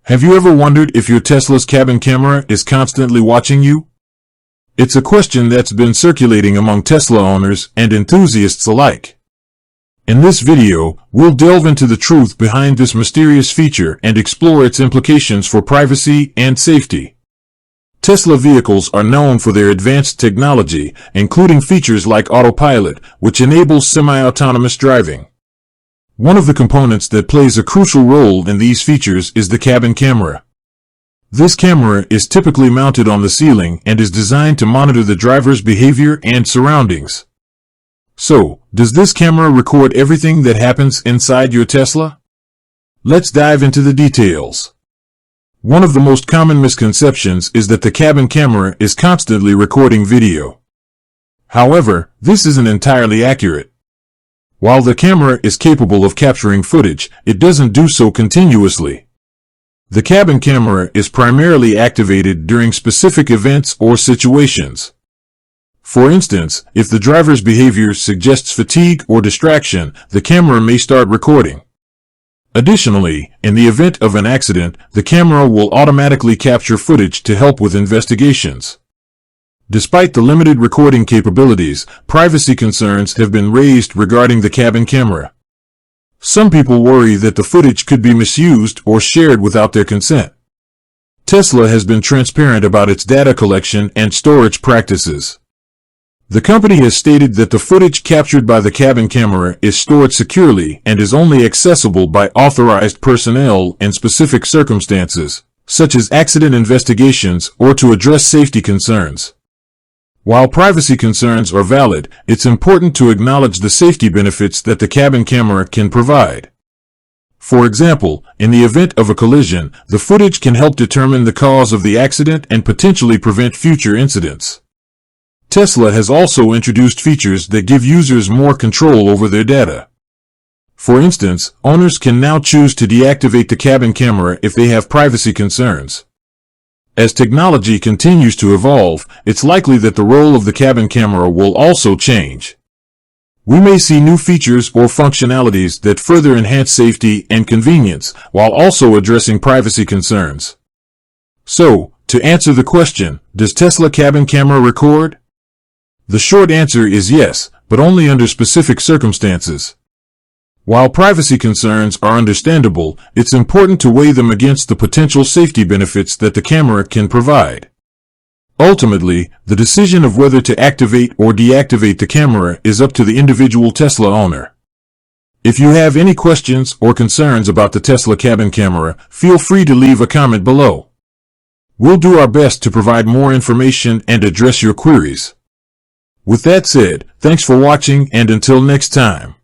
Have you ever wondered if your Tesla's cabin camera is constantly watching you? It's a question that's been circulating among Tesla owners and enthusiasts alike. In this video, we'll delve into the truth behind this mysterious feature and explore its implications for privacy and safety. Tesla vehicles are known for their advanced technology, including features like autopilot, which enables semi-autonomous driving. One of the components that plays a crucial role in these features is the cabin camera. This camera is typically mounted on the ceiling and is designed to monitor the driver's behavior and surroundings. So, does this camera record everything that happens inside your Tesla? Let's dive into the details. One of the most common misconceptions is that the cabin camera is constantly recording video. However, this isn't entirely accurate. While the camera is capable of capturing footage, it doesn't do so continuously. The cabin camera is primarily activated during specific events or situations. For instance, if the driver's behavior suggests fatigue or distraction, the camera may start recording. Additionally, in the event of an accident, the camera will automatically capture footage to help with investigations. Despite the limited recording capabilities, privacy concerns have been raised regarding the cabin camera. Some people worry that the footage could be misused or shared without their consent. Tesla has been transparent about its data collection and storage practices. The company has stated that the footage captured by the cabin camera is stored securely and is only accessible by authorized personnel in specific circumstances, such as accident investigations or to address safety concerns. While privacy concerns are valid, it's important to acknowledge the safety benefits that the cabin camera can provide. For example, in the event of a collision, the footage can help determine the cause of the accident and potentially prevent future incidents. Tesla has also introduced features that give users more control over their data. For instance, owners can now choose to deactivate the cabin camera if they have privacy concerns. As technology continues to evolve, it's likely that the role of the cabin camera will also change. We may see new features or functionalities that further enhance safety and convenience, while also addressing privacy concerns. So, to answer the question, does Tesla cabin camera record? The short answer is yes, but only under specific circumstances. While privacy concerns are understandable, it's important to weigh them against the potential safety benefits that the camera can provide. Ultimately, the decision of whether to activate or deactivate the camera is up to the individual Tesla owner. If you have any questions or concerns about the Tesla cabin camera, feel free to leave a comment below. We'll do our best to provide more information and address your queries. With that said, thanks for watching, and until next time.